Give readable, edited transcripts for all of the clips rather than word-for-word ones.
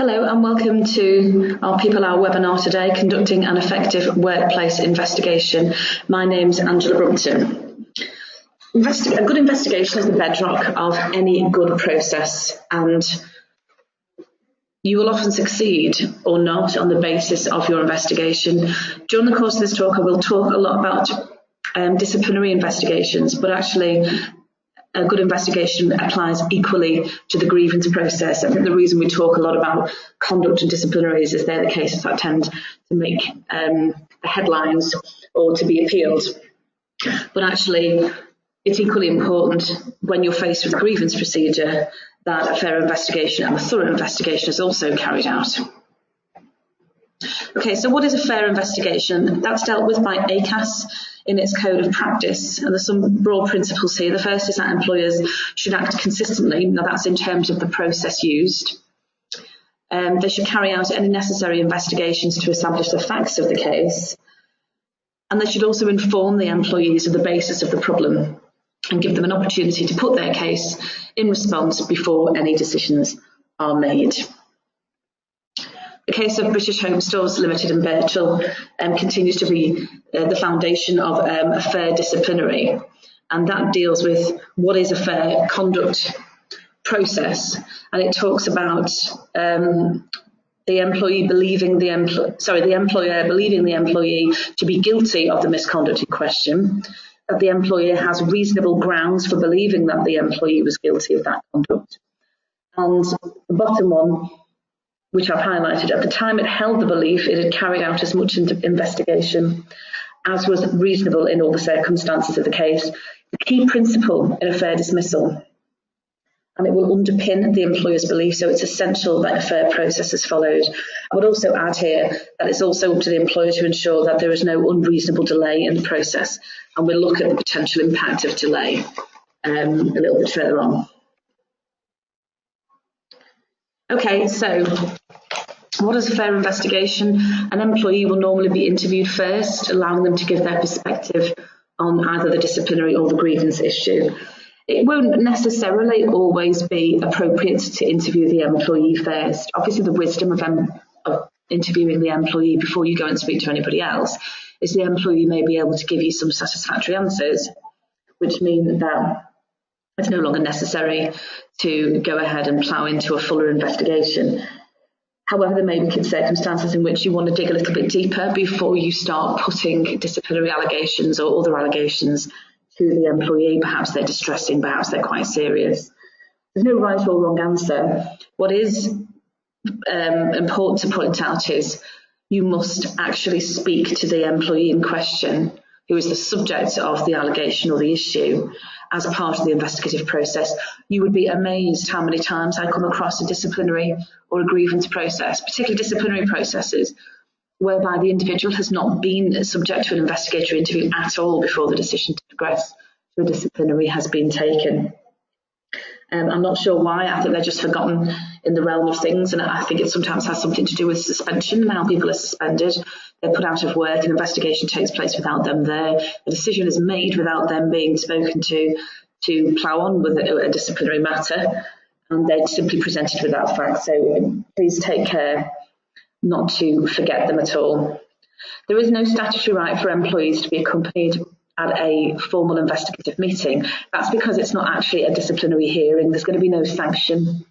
Hello and welcome to our People Hour webinar today, Conducting an Effective Workplace Investigation. My name's Angela Brumpton. A good investigation is the bedrock of any good process, and you will often succeed or not on the basis of your investigation. During the course of this talk, I will talk a lot about disciplinary investigations, but actually a good investigation applies equally to the grievance process. I think the reason we talk a lot about conduct and disciplinaries is they're the cases that tend to make the headlines or to be appealed. But actually, it's equally important when you're faced with a grievance procedure that a fair investigation and a thorough investigation is also carried out. Okay, so what is a fair investigation? That's dealt with by ACAS in its code of practice, and there's some broad principles here. The first is that employers should act consistently. Now that's in terms of the process used. They should carry out any necessary investigations to establish the facts of the case, and they should also inform the employees of the basis of the problem and give them an opportunity to put their case in response before any decisions are made. The case of British Home Stores Limited and Birchall continues to be the foundation of a fair disciplinary, and that deals with what is a fair conduct process, and it talks about the employer believing the employee to be guilty of the misconduct in question, that the employer has reasonable grounds for believing that the employee was guilty of that conduct, and the bottom one, which I've highlighted, at the time it held the belief it had carried out as much investigation as was reasonable in all the circumstances of the case. The key principle in a fair dismissal, and it will underpin the employer's belief, so it's essential that a fair process is followed. I would also add here that it's also up to the employer to ensure that there is no unreasonable delay in the process, and we'll look at the potential impact of delay a little bit further on. Okay, so what is a fair investigation? An employee will normally be interviewed first, allowing them to give their perspective on either the disciplinary or the grievance issue. It won't necessarily always be appropriate to interview the employee first. Obviously, the wisdom of interviewing the employee before you go and speak to anybody else is the employee may be able to give you some satisfactory answers, which mean that it's no longer necessary to go ahead and plough into a fuller investigation. However, there may be circumstances in which you want to dig a little bit deeper before you start putting disciplinary allegations or other allegations to the employee. Perhaps they're distressing, perhaps they're quite serious. There's no right or wrong answer. What is important to point out is you must actually speak to the employee in question, who is the subject of the allegation or the issue, as part of the investigative process. You would be amazed how many times I come across a disciplinary or a grievance process, particularly disciplinary processes, whereby the individual has not been subject to an investigatory interview at all before the decision to progress to a disciplinary has been taken. I'm not sure why. I think they're just forgotten in the realm of things, and I think it sometimes has something to do with suspension, how people are suspended. They're put out of work, an investigation takes place without them there, a decision is made without them being spoken to plough on with a disciplinary matter, and they're simply presented with that fact. So please take care not to forget them at all. There is no statutory right for employees to be accompanied at a formal investigative meeting. That's because it's not actually a disciplinary hearing. There's going to be no sanction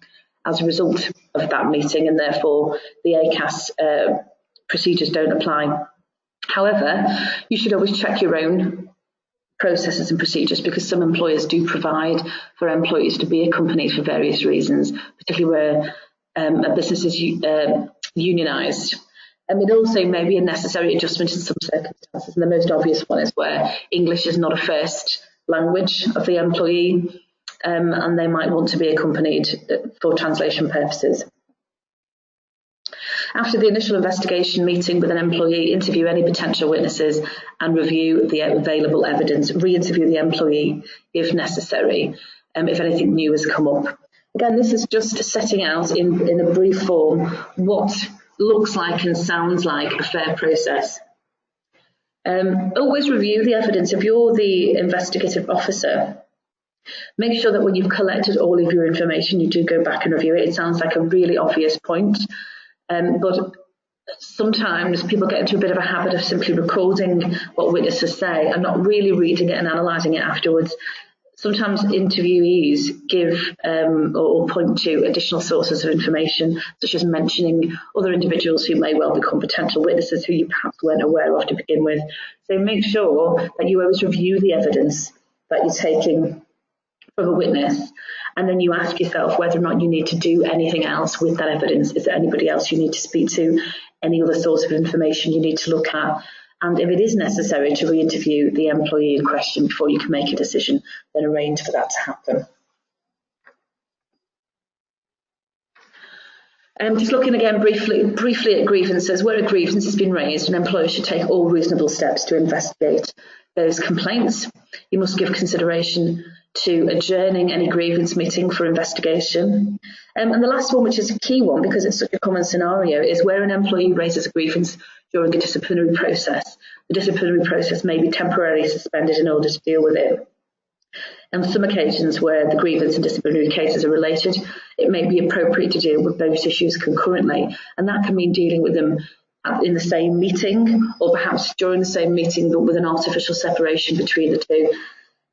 as a result of that meeting, and therefore the ACAS procedures don't apply. However, you should always check your own processes and procedures, because some employers do provide for employees to be accompanied for various reasons, particularly where a business is unionised. It also may be a necessary adjustment in some circumstances, and the most obvious one is where English is not a first language of the employee, and they might want to be accompanied for translation purposes. After the initial investigation meeting with an employee, interview any potential witnesses and review the available evidence. Re-interview the employee if necessary, if anything new has come up. Again, this is just setting out in a brief form what looks like and sounds like a fair process. Always review the evidence. If you're the investigative officer, Make sure that when you've collected all of your information, you do go back and review it. It sounds like a really obvious point, but sometimes people get into a bit of a habit of simply recording what witnesses say and not really reading it and analysing it afterwards. Sometimes interviewees give or point to additional sources of information, such as mentioning other individuals who may well become potential witnesses who you perhaps weren't aware of to begin with. So make sure that you always review the evidence that you're taking from a witness, and then you ask yourself whether or not you need to do anything else with that evidence. Is there anybody else you need to speak to, any other source of information you need to look at? And if it is necessary to re-interview the employee in question before you can make a decision, then arrange for that to happen. Just looking again briefly at grievances. Where a grievance has been raised, an employer should take all reasonable steps to investigate those complaints. You must give consideration to adjourning any grievance meeting for investigation. And the last one, which is a key one because it's such a common scenario, is where an employee raises a grievance during a disciplinary process. The disciplinary process may be temporarily suspended in order to deal with it. On some occasions where the grievance and disciplinary cases are related, it may be appropriate to deal with both issues concurrently, and that can mean dealing with them in the same meeting, or perhaps during the same meeting but with an artificial separation between the two.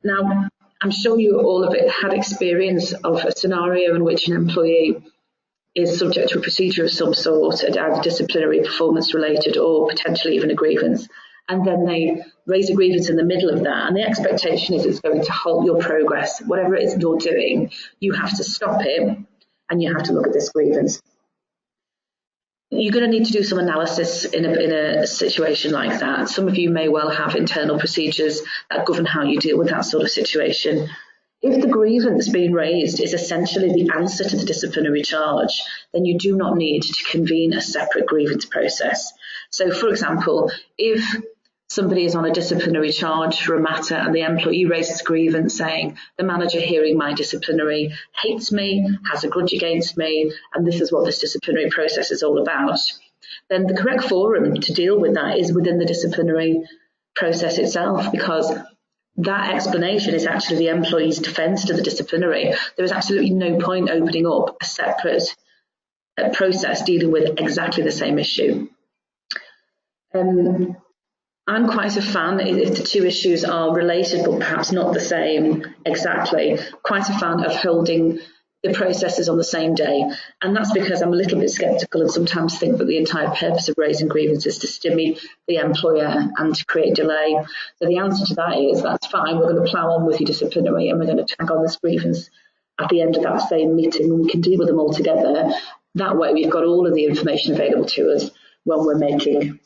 Now, I'm sure you all of it had experience of a scenario in which an employee is subject to a procedure of some sort, either disciplinary, performance related, or potentially even a grievance, and then they raise a grievance in the middle of that, and the expectation is it's going to halt your progress. Whatever it is you're doing, you have to stop it and you have to look at this grievance. You're going to need to do some analysis in a situation like that. Some of you may well have internal procedures that govern how you deal with that sort of situation. If the grievance being raised is essentially the answer to the disciplinary charge, then you do not need to convene a separate grievance process. So, for example, if somebody is on a disciplinary charge for a matter and the employee raises a grievance saying the manager hearing my disciplinary hates me, has a grudge against me, and this is what this disciplinary process is all about, then the correct forum to deal with that is within the disciplinary process itself, because that explanation is actually the employee's defence to the disciplinary. There is absolutely no point opening up a separate process dealing with exactly the same issue. I'm quite a fan, if the two issues are related but perhaps not the same exactly, quite a fan of holding the processes on the same day. And that's because I'm a little bit sceptical and sometimes think that the entire purpose of raising grievances is to stymie the employer and to create delay. So the answer to that is, that's fine, we're going to plough on with your disciplinary and we're going to tag on this grievance at the end of that same meeting and we can deal with them all together. That way we've got all of the information available to us when we're making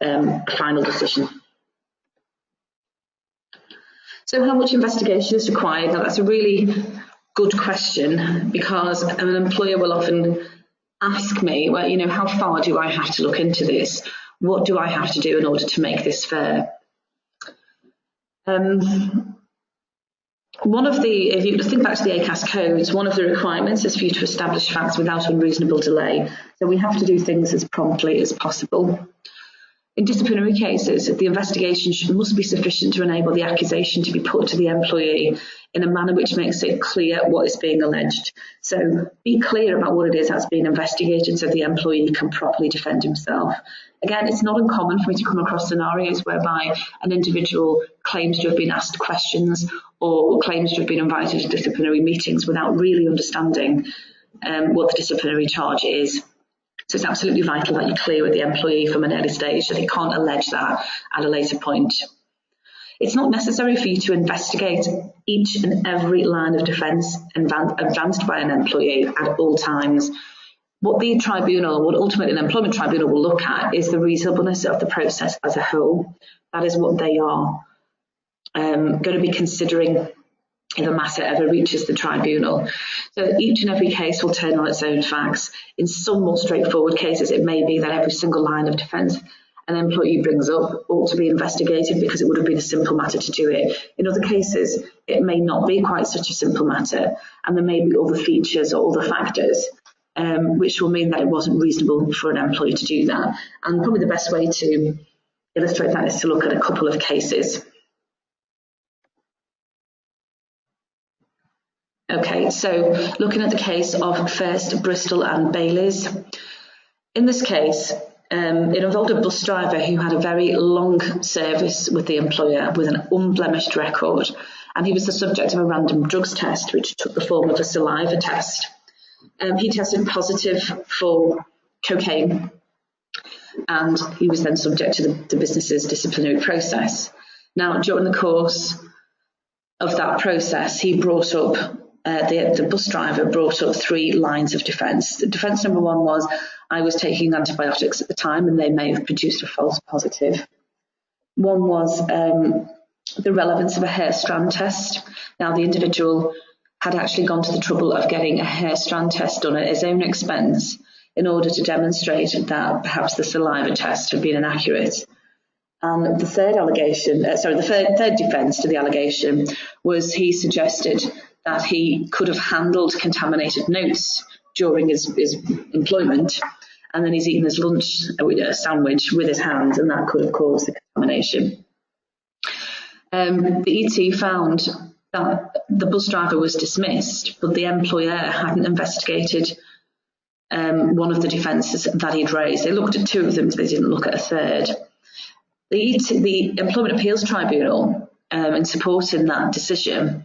a final decision. So how much investigation is required? Now that's a really good question, because an employer will often ask me, well, how far do I have to look into this? What do I have to do in order to make this fair? If you think back to the ACAS codes, one of the requirements is for you to establish facts without unreasonable delay. So we have to do things as promptly as possible. In disciplinary cases, the investigation must be sufficient to enable the accusation to be put to the employee in a manner which makes it clear what is being alleged. So be clear about what it is that's being investigated so the employee can properly defend himself. Again, it's not uncommon for me to come across scenarios whereby an individual claims to have been asked questions or claims to have been invited to disciplinary meetings without really understanding what the disciplinary charge is. So it's absolutely vital that you're clear with the employee from an early stage that they can't allege that at a later point. It's not necessary for you to investigate each and every line of defence advanced by an employee at all times. What the tribunal, what ultimately an employment tribunal will look at is the reasonableness of the process as a whole. That is what they are going to be considering if a matter ever reaches the tribunal. So each and every case will turn on its own facts. In some more straightforward cases, it may be that every single line of defence an employee brings up ought to be investigated because it would have been a simple matter to do it. In other cases, it may not be quite such a simple matter, and there may be other features or other factors which will mean that it wasn't reasonable for an employee to do that. And probably the best way to illustrate that is to look at a couple of cases. Okay, so looking at the case of First, Bristol and Baylis. In this case, it involved a bus driver who had a very long service with the employer with an unblemished record, and he was the subject of a random drugs test which took the form of a saliva test. He tested positive for cocaine, and he was then subject to the business's disciplinary process. Now, during the course of that process, he brought up, the bus driver brought up 3 lines of defence. Defence number 1 was, I was taking antibiotics at the time and they may have produced a false positive. One was the relevance of a hair strand test. Now, the individual had actually gone to the trouble of getting a hair strand test done at his own expense in order to demonstrate that perhaps the saliva test had been inaccurate. And the third third defence to the allegation was he suggested that he could have handled contaminated notes during his employment, and then he's eaten his lunch, a sandwich, with his hands, and that could have caused the contamination. The ET found that the bus driver was dismissed, but the employer hadn't investigated one of the defences that he'd raised. They looked at 2 of them, but they didn't look at a third. The Employment Appeals Tribunal, in supporting that decision,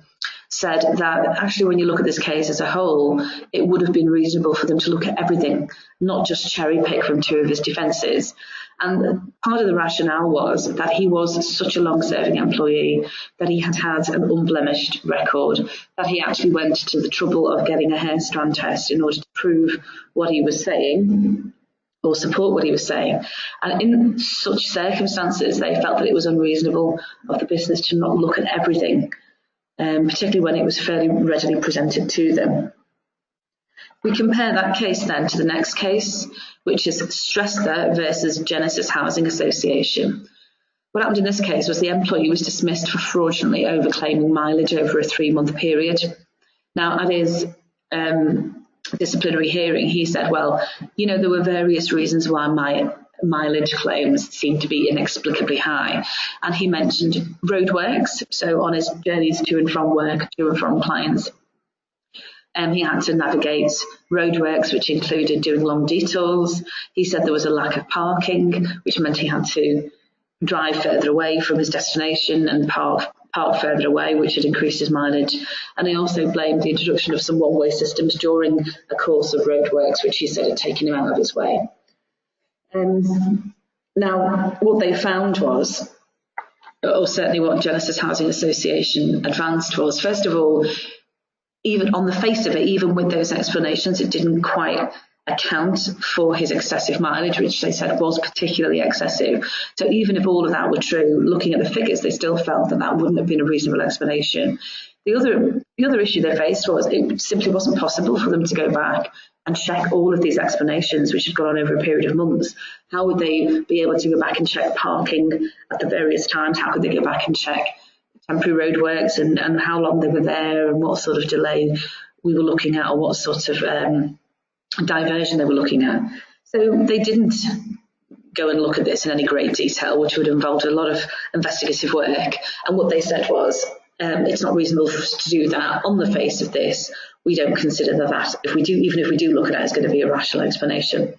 said that actually when you look at this case as a whole, it would have been reasonable for them to look at everything, not just cherry pick from 2 of his defences. And part of the rationale was that he was such a long-serving employee, that he had had an unblemished record, that he actually went to the trouble of getting a hair strand test in order to prove what he was saying, or support what he was saying. And in such circumstances, they felt that it was unreasonable of the business to not look at everything, particularly when it was fairly readily presented to them. We compare that case then to the next case, which is Strester versus Genesis Housing Association. What happened in this case was the employee was dismissed for fraudulently overclaiming mileage over a 3-month period. Now, at his disciplinary hearing, he said, well, there were various reasons why my mileage claims seemed to be inexplicably high. And he mentioned roadworks, so on his journeys to and from work, to and from clients. He had to navigate roadworks, which included doing long detours. He said there was a lack of parking, which meant he had to drive further away from his destination and park further away, which had increased his mileage. And he also blamed the introduction of some one-way systems during a course of roadworks, which he said had taken him out of his way. Now, what they found was, or certainly what Genesis Housing Association advanced was, first of all, even on the face of it, even with those explanations, it didn't quite account for his excessive mileage, which they said was particularly excessive. So even if all of that were true, looking at the figures, they still felt that that wouldn't have been a reasonable explanation. The other issue they faced was it simply wasn't possible for them to go back and check all of these explanations, which had gone on over a period of months. How would they be able to go back and check parking at the various times? How could they go back and check temporary roadworks and how long they were there and what sort of delay we were looking at, or what sort of diversion they were looking at? So they didn't go and look at this in any great detail, which would involve a lot of investigative work. And what they said was, it's not reasonable for us to do that. On the face of this, we don't consider that even if we do look at it, it's going to be a rational explanation.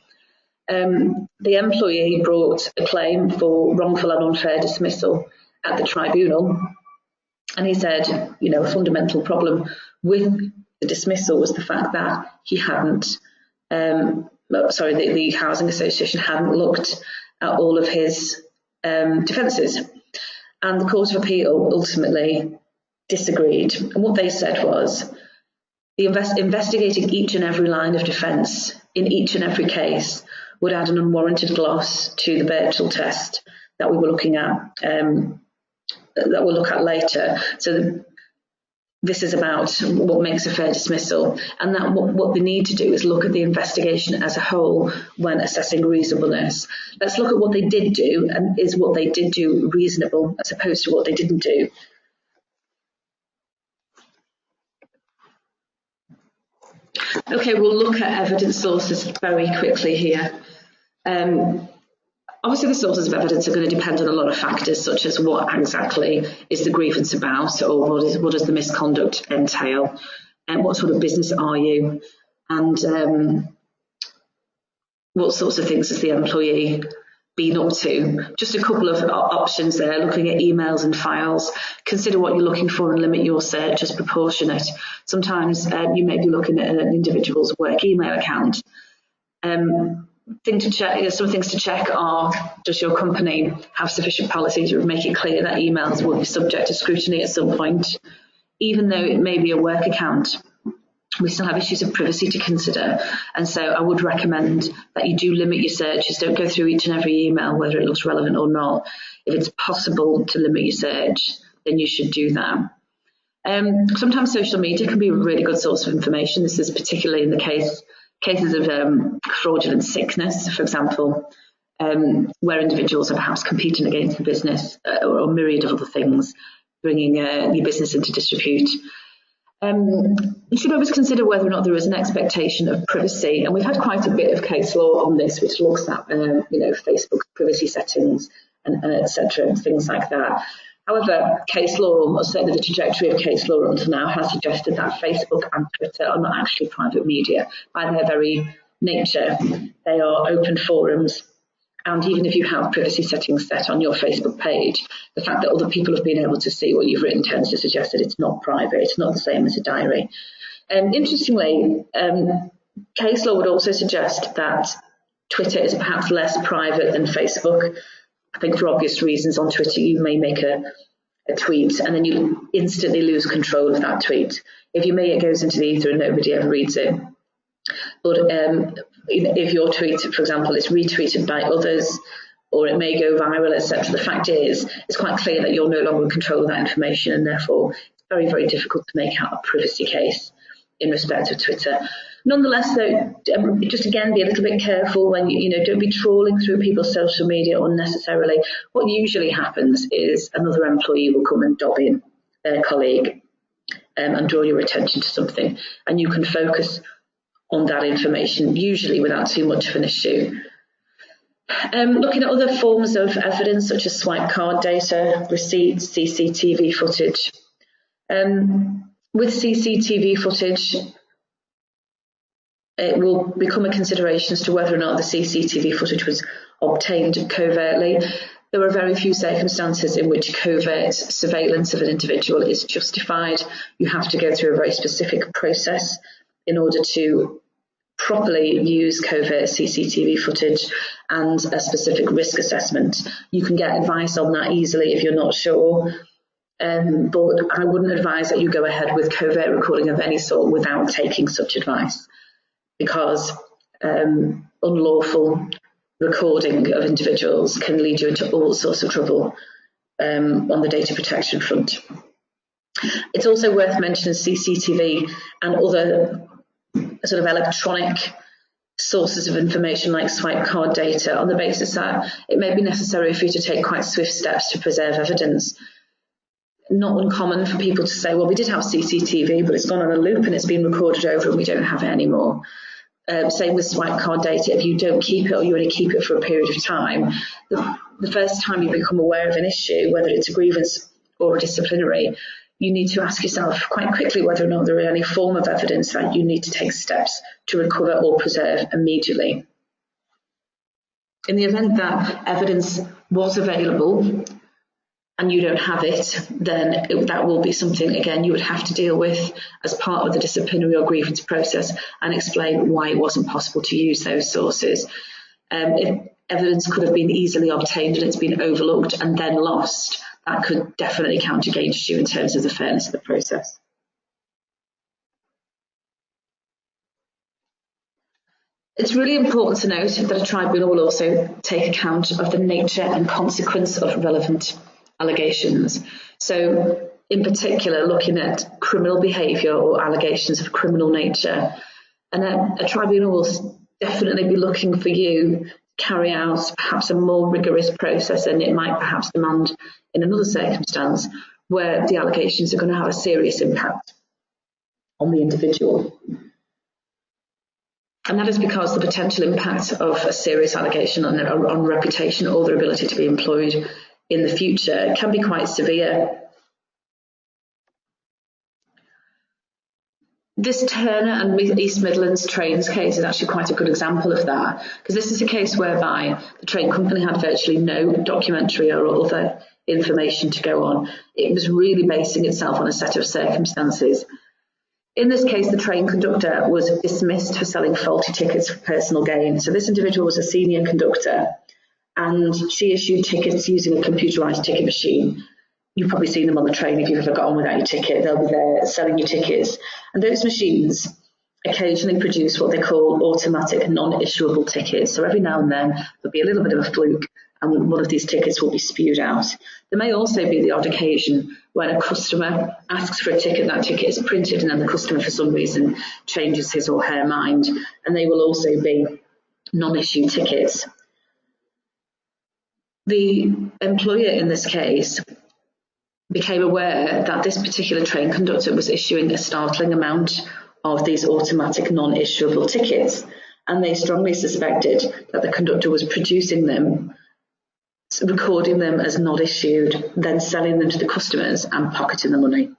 The employee brought a claim for wrongful and unfair dismissal at the tribunal, and he said, a fundamental problem with the dismissal was the fact that he hadn't, the Housing Association hadn't looked at all of his defences. And the Court of Appeal ultimately disagreed. And what they said was, investigating each and every line of defence in each and every case would add an unwarranted gloss to the Birchall test that we were looking at, that we'll look at later. So this is about what makes a fair dismissal, and that what they need to do is look at the investigation as a whole when assessing reasonableness. Let's look at what they did do, and is what they did do reasonable as opposed to what they didn't do. Okay, we'll look at evidence sources very quickly here. Obviously, the sources of evidence are going to depend on a lot of factors, such as what exactly is the grievance about, or what does the misconduct entail. and what sort of business are you, and what sorts of things has the employee been up to. Just a couple of options there, looking at emails and files. Consider what you're looking for and limit your search as proportionate. Sometimes you may be looking at an individual's work email account. Some things to check are, does your company have sufficient policies to make it clear that emails will be subject to scrutiny at some point? Even though it may be a work account, we still have issues of privacy to consider. And so I would recommend that you do limit your searches. Don't go through each and every email, whether it looks relevant or not. If it's possible to limit your search, then you should do that. Sometimes social media can be a really good source of information. This is particularly in the cases of fraudulent sickness, for example, where individuals are perhaps competing against the business or a myriad of other things, bringing your business into disrepute. You should always consider whether or not there is an expectation of privacy, and we've had quite a bit of case law on this, which looks at Facebook privacy settings and etc. and things like that. However, case law, or certainly the trajectory of case law until now, has suggested that Facebook and Twitter are not actually private media. By their very nature, they are open forums. And even if you have privacy settings set on your Facebook page, the fact that other people have been able to see what you've written tends to suggest that it's not private. It's not the same as a diary. Interestingly, case law would also suggest that Twitter is perhaps less private than Facebook. I think for obvious reasons, on Twitter you may make a tweet and then you instantly lose control of that tweet. If you may, it goes into the ether and nobody ever reads it. But if your tweet, for example, is retweeted by others, or it may go viral, etc., the fact is, it's quite clear that you're no longer in control of that information, and therefore it's very, very difficult to make out a privacy case in respect of Twitter. Nonetheless, though, just again, be a little bit careful when don't be trawling through people's social media unnecessarily. What usually happens is another employee will come and dob in their colleague and draw your attention to something, and you can focus on that information, usually without too much of an issue. Looking at other forms of evidence, such as swipe card data, receipts, CCTV footage. With CCTV footage, it will become a consideration as to whether or not the CCTV footage was obtained covertly. There are very few circumstances in which covert surveillance of an individual is justified. You have to go through a very specific process in order to properly use covert CCTV footage and a specific risk assessment. You can get advice on that easily if you're not sure, but I wouldn't advise that you go ahead with covert recording of any sort without taking such advice, because unlawful recording of individuals can lead you into all sorts of trouble on the data protection front. It's also worth mentioning CCTV and other sort of electronic sources of information like swipe card data, on the basis that it may be necessary for you to take quite swift steps to preserve evidence. Not uncommon for people to say, well, we did have CCTV, but it's gone on a loop and it's been recorded over and we don't have it anymore. Same with swipe card data. If you don't keep it, or you only keep it for a period of time, the first time you become aware of an issue, whether it's a grievance or a disciplinary, you need to ask yourself quite quickly whether or not there is any form of evidence that you need to take steps to recover or preserve immediately. In the event that evidence was available and you don't have it, then that will be something, again, you would have to deal with as part of the disciplinary or grievance process and explain why it wasn't possible to use those sources. If evidence could have been easily obtained and it's been overlooked and then lost, that could definitely count against you in terms of the fairness of the process. It's really important to note that a tribunal will also take account of the nature and consequence of relevant allegations. So, in particular, looking at criminal behaviour or allegations of criminal nature, and a tribunal will definitely be looking for you to carry out perhaps a more rigorous process than it might perhaps demand in another circumstance, where the allegations are going to have a serious impact on the individual. And that is because the potential impact of a serious allegation on reputation or their ability to be employed in the future can be quite severe. This Turner and East Midlands Trains case is actually quite a good example of that, because this is a case whereby the train company had virtually no documentary or other information to go on. It was really basing itself on a set of circumstances. In this case, the train conductor was dismissed for selling faulty tickets for personal gain. So this individual was a senior conductor, and she issued tickets using a computerised ticket machine. You've probably seen them on the train if you've ever got on without your ticket. They'll be there selling you tickets. And those machines occasionally produce what they call automatic non-issuable tickets. So every now and then there'll be a little bit of a fluke and one of these tickets will be spewed out. There may also be the odd occasion when a customer asks for a ticket, that ticket is printed, and then the customer for some reason changes his or her mind, and they will also be non-issued tickets. The employer in this case became aware that this particular train conductor was issuing a startling amount of these automatic non-issuable tickets, and they strongly suspected that the conductor was producing them, recording them as not issued, then selling them to the customers and pocketing the money.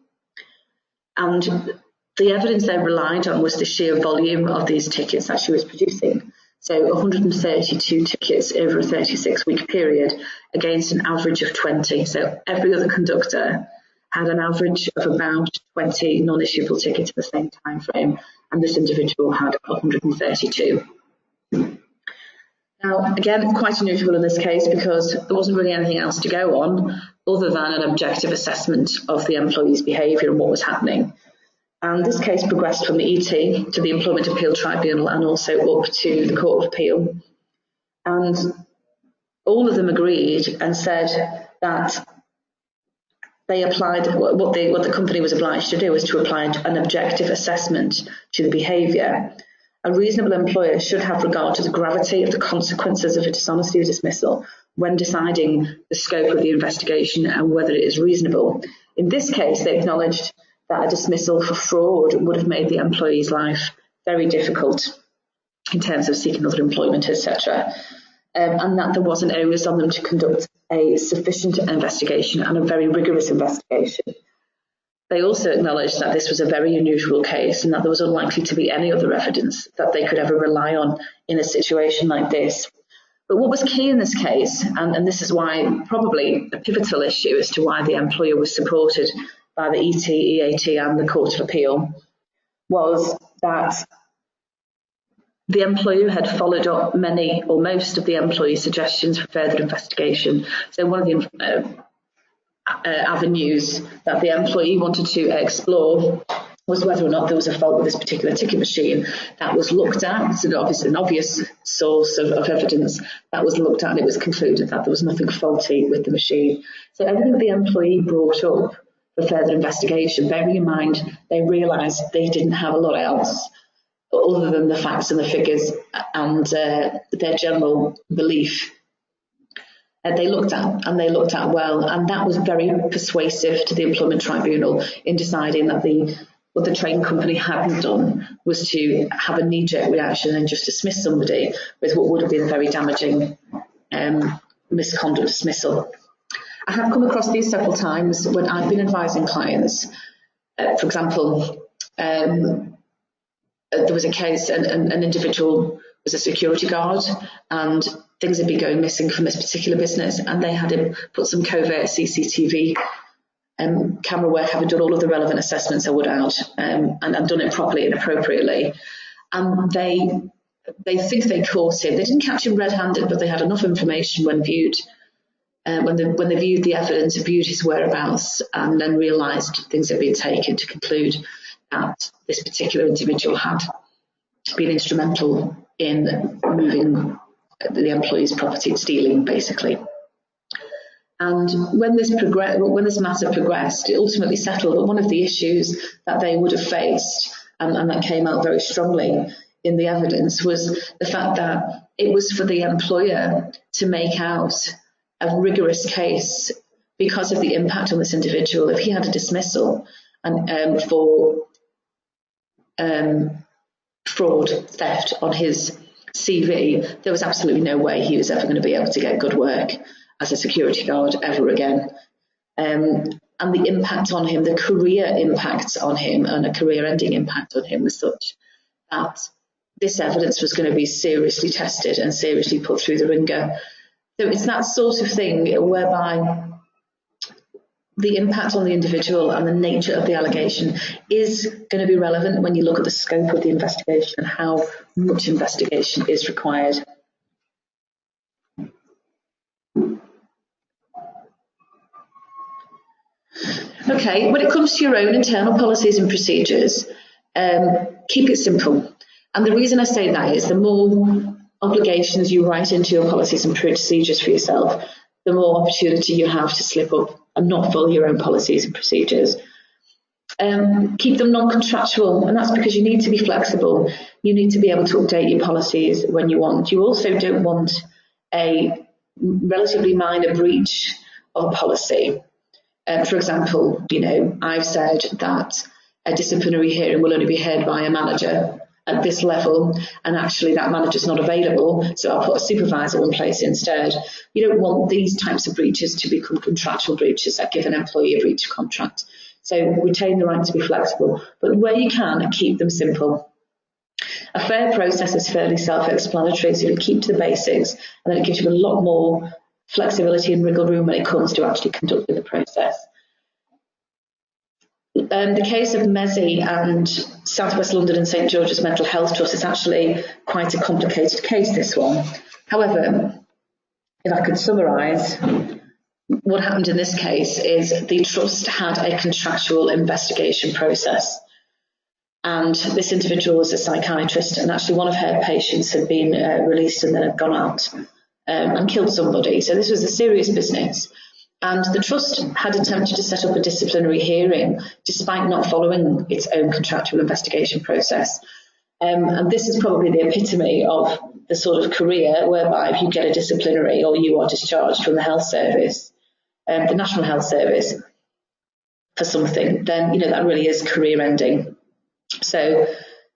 And the evidence they relied on was the sheer volume of these tickets that she was producing. So 132 tickets over a 36-week period against an average of 20. So every other conductor had an average of about 20 non-issuable tickets at the same time frame, and this individual had 132. Now, again, quite unusual in this case because there wasn't really anything else to go on other than an objective assessment of the employee's behaviour and what was happening. And this case progressed from the ET to the Employment Appeal Tribunal and also up to the Court of Appeal. And all of them agreed and said that they applied, what the company was obliged to do was to apply an objective assessment to the behaviour. A reasonable employer should have regard to the gravity of the consequences of a dishonesty or dismissal when deciding the scope of the investigation and whether it is reasonable. In this case, they acknowledged that a dismissal for fraud would have made the employee's life very difficult in terms of seeking other employment, etc., and that there was an onus on them to conduct a sufficient investigation and a very rigorous investigation. They also acknowledged that this was a very unusual case and that there was unlikely to be any other evidence that they could ever rely on in a situation like this. But what was key in this case, and this is why probably a pivotal issue as to why the employer was supported by the ET, EAT and the Court of Appeal, was that the employer had followed up many or most of the employee's suggestions for further investigation. So one of the avenues that the employee wanted to explore was whether or not there was a fault with this particular ticket machine. That was looked at. It's an obvious source of evidence. That was looked at and it was concluded that there was nothing faulty with the machine. So everything that the employee brought up for further investigation, bearing in mind they realised they didn't have a lot else other than the facts and the figures and their general belief. They looked at well, and that was very persuasive to the Employment Tribunal in deciding that what the train company hadn't done was to have a knee-jerk reaction and just dismiss somebody with what would have been a very damaging misconduct dismissal. I have come across these several times when I've been advising clients. For example, there was a case, an individual was a security guard and things had been going missing from this particular business, and they had him put some covert CCTV camera work, having done all of the relevant assessments I would out and done it properly and appropriately. And they think they caught him. They didn't catch him red-handed, but they had enough information when viewed. When they viewed the evidence, viewed his whereabouts, and then realised things had been taken to conclude that this particular individual had been instrumental in moving the employee's property, stealing basically. And when this matter progressed, it ultimately settled. But one of the issues that they would have faced, and that came out very strongly in the evidence, was the fact that it was for the employer to make out a rigorous case because of the impact on this individual. If he had a dismissal and for fraud, theft on his CV, there was absolutely no way he was ever going to be able to get good work as a security guard ever again. and the impact on him, the career impact on him, and a career-ending impact on him was such that this evidence was going to be seriously tested and seriously put through the ringer. So it's that sort of thing whereby the impact on the individual and the nature of the allegation is going to be relevant when you look at the scope of the investigation and how much investigation is required. Okay, when it comes to your own internal policies and procedures, keep it simple. And the reason I say that is the more obligations you write into your policies and procedures for yourself, the more opportunity you have to slip up and not follow your own policies and procedures. Keep them non-contractual, and that's because you need to be flexible. You need to be able to update your policies when you want. You also don't want a relatively minor breach of policy. For example, I've said that a disciplinary hearing will only be heard by a manager at this level, and actually that manager's not available, so I'll put a supervisor in place instead. You don't want these types of breaches to become contractual breaches that give an employee a breach of contract. So retain the right to be flexible, but where you can, keep them simple. A fair process is fairly self-explanatory, so you keep to the basics, and then it gives you a lot more flexibility and wriggle room when it comes to actually conducting the process. The case of Mezzi and South West London and St George's Mental Health Trust is actually quite a complicated case, this one. However, if I could summarise, what happened in this case is the trust had a contractual investigation process, and this individual was a psychiatrist, and actually one of her patients had been released and then had gone out and killed somebody. So this was a serious business. And the trust had attempted to set up a disciplinary hearing despite not following its own contractual investigation process. And this is probably the epitome of the sort of career whereby if you get a disciplinary or you are discharged from the health service, the National Health Service, for something, then that really is career ending. So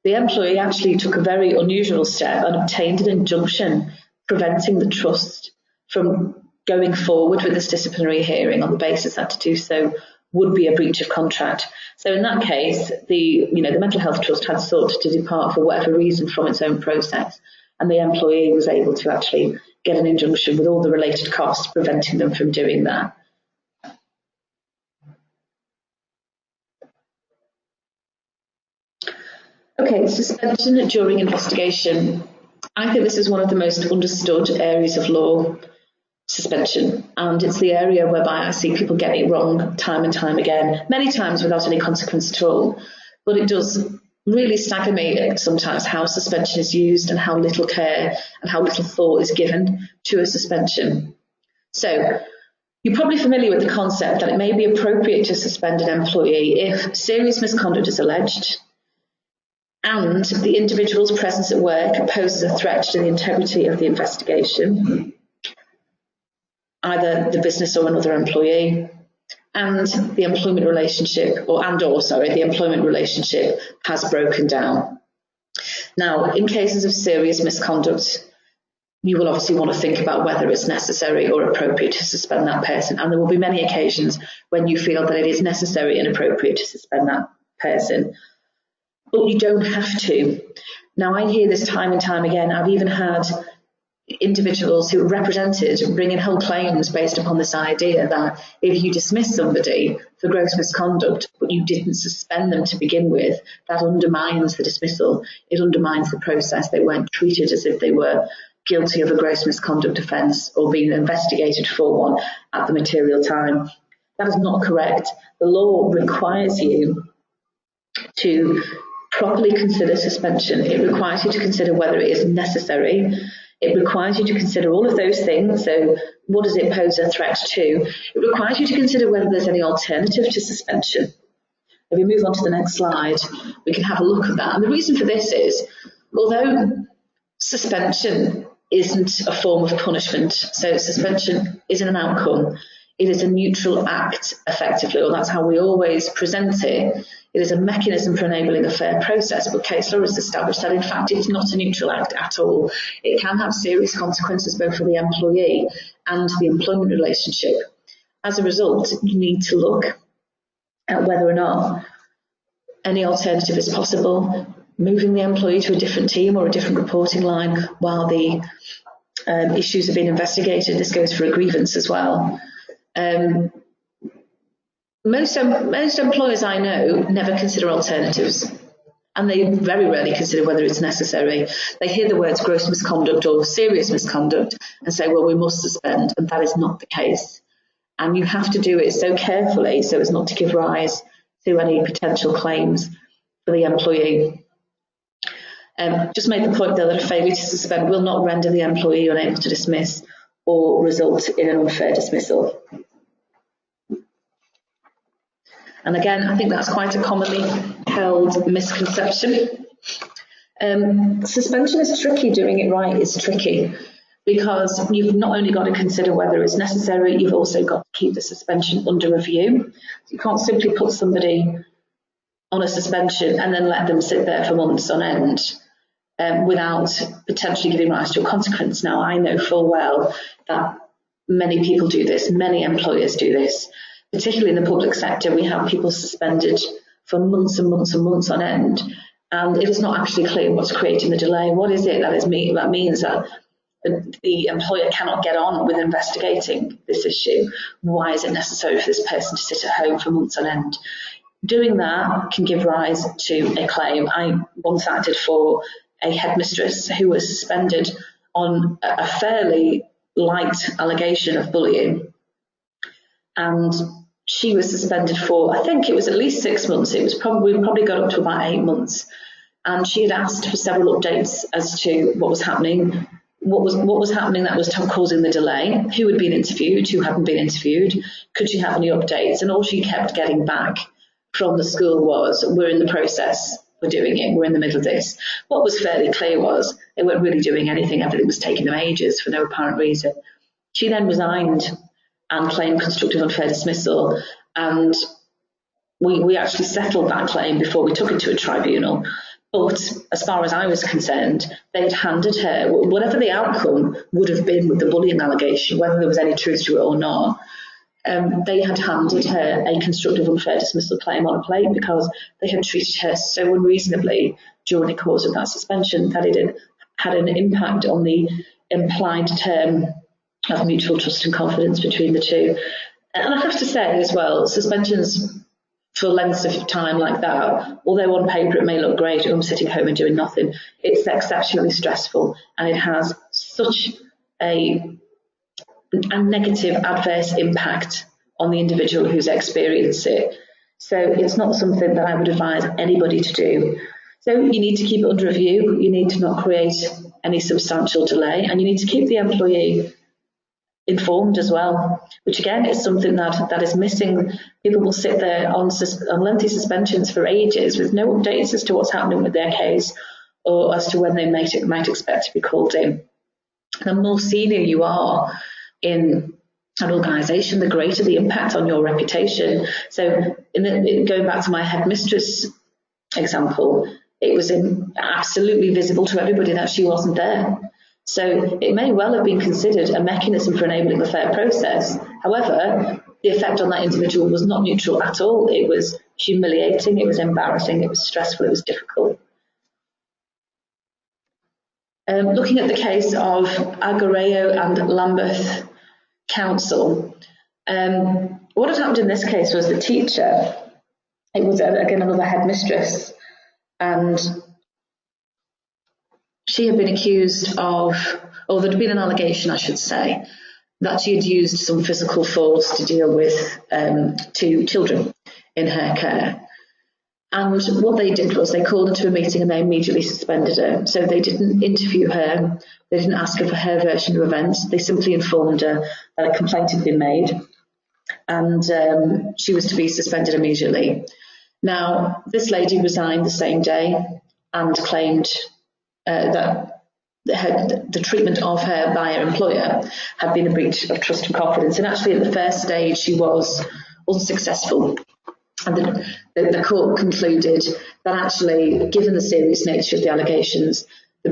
the employee actually took a very unusual step and obtained an injunction preventing the trust from going forward with this disciplinary hearing on the basis that to do so would be a breach of contract. So in that case, the Mental Health Trust had sought to depart for whatever reason from its own process, and the employee was able to actually get an injunction with all the related costs preventing them from doing that. Okay, suspension during investigation. I think this is one of the most understood areas of law, suspension, and it's the area whereby I see people get it wrong time and time again, many times without any consequence at all. But it does really stagger me sometimes how suspension is used and how little care and how little thought is given to a suspension. So you're probably familiar with the concept that it may be appropriate to suspend an employee if serious misconduct is alleged and the individual's presence at work poses a threat to the integrity of the investigation, either the business or another employee, and the employment relationship, the employment relationship has broken down. Now, in cases of serious misconduct, you will obviously want to think about whether it's necessary or appropriate to suspend that person, and there will be many occasions when you feel that it is necessary and appropriate to suspend that person. But you don't have to. Now, I hear this time and time again. I've even had individuals who are represented bringing whole claims based upon this idea that if you dismiss somebody for gross misconduct but you didn't suspend them to begin with, that undermines the dismissal. It undermines the process. They weren't treated as if they were guilty of a gross misconduct offence or being investigated for one at the material time. That is not correct. The law requires you to properly consider suspension. It requires you to consider whether it is necessary. It requires you to consider all of those things. So what does it pose a threat to? It requires you to consider whether there's any alternative to suspension. If we move on to the next slide, we can have a look at that. And the reason for this is, although suspension isn't a form of punishment, so suspension isn't an outcome, it is a neutral act effectively, or that's how we always present it. It is a mechanism for enabling a fair process, but case law has established that in fact it's not a neutral act at all. It can have serious consequences both for the employee and the employment relationship. As a result, you need to look at whether or not any alternative is possible, moving the employee to a different team or a different reporting line while the issues are being investigated. This goes for a grievance as well. Most employers I know never consider alternatives, and they very rarely consider whether it's necessary. They hear the words gross misconduct or serious misconduct and say, well, we must suspend, and that is not the case. And you have to do it so carefully so as not to give rise to any potential claims for the employee. Just make the point, though, that a failure to suspend will not render the employee unable to dismiss or result in an unfair dismissal. And again, I think that's quite a commonly held misconception. Suspension is tricky. Doing it right is tricky because you've not only got to consider whether it's necessary, you've also got to keep the suspension under review. You can't simply put somebody on a suspension and then let them sit there for months on end without potentially giving rise to a consequence. Now, I know full well that many people do this, many employers do this. Particularly in the public sector, we have people suspended for months and months and months on end, and it is not actually clear what's creating the delay. What is it that means that the employer cannot get on with investigating this issue? Why is it necessary for this person to sit at home for months on end? Doing that can give rise to a claim. I once acted for a headmistress who was suspended on a fairly light allegation of bullying. And she was suspended for, I think it was at least 6 months. We probably got up to about 8 months. And she had asked for several updates as to what was happening, what was happening that was causing the delay, who had been interviewed, who hadn't been interviewed, could she have any updates? And all she kept getting back from the school was, we're in the process, we're doing it, we're in the middle of this. What was fairly clear was they weren't really doing anything, everything was taking them ages for no apparent reason. She then resigned and claimed constructive unfair dismissal, and we actually settled that claim before we took it to a tribunal. But as far as I was concerned, they'd handed her, whatever the outcome would have been with the bullying allegation, whether there was any truth to it or not, they had handed her a constructive unfair dismissal claim on a plate because they had treated her so unreasonably during the course of that suspension that it had an impact on the implied term of mutual trust and confidence between the two. And I have to say as well, suspensions for lengths of time like that, although on paper it may look great, I'm sitting home and doing nothing, it's exceptionally stressful, and it has such a negative adverse impact on the individual who's experienced it. So it's not something that I would advise anybody to do. So you need to keep it under review, you need to not create any substantial delay, and you need to keep the employee informed as well, which again is something that is missing. People will sit there on lengthy suspensions for ages with no updates as to what's happening with their case or as to when they might expect to be called in. The more senior you are in an organisation, the greater the impact on your reputation. So going back to my headmistress example, it was absolutely visible to everybody that she wasn't there. So it may well have been considered a mechanism for enabling a fair process. However, the effect on that individual was not neutral at all. It was humiliating, it was embarrassing, it was stressful, it was difficult. Looking at the case of Agareo and Lambeth Council, what had happened in this case was the teacher, it was again another headmistress, and she had been accused of, or there'd been an allegation, I should say, that she had used some physical force to deal with 2 children in her care. And what they did was they called her to a meeting and they immediately suspended her. So they didn't interview her, they didn't ask her for her version of events, they simply informed her that a complaint had been made and she was to be suspended immediately. Now, this lady resigned the same day and claimed that the treatment of her by her employer had been a breach of trust and confidence. And actually at the first stage she was unsuccessful. And the court concluded that actually, given the serious nature of the allegations, the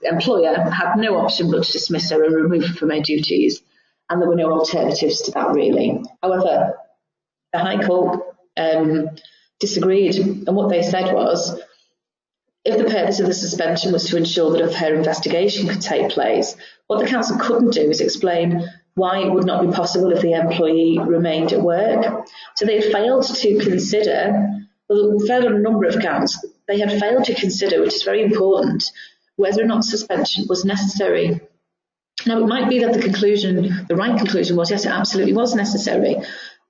employer had no option but to dismiss her and remove her from her duties, and there were no alternatives to that really. However, the High Court disagreed, and what they said was, if the purpose of the suspension was to ensure that a fair investigation could take place, what the council couldn't do is explain why it would not be possible if the employee remained at work. So they had failed to consider, well, failed on a number of counts, they had failed to consider, which is very important, whether or not suspension was necessary. Now, it might be that the right conclusion was, yes, it absolutely was necessary,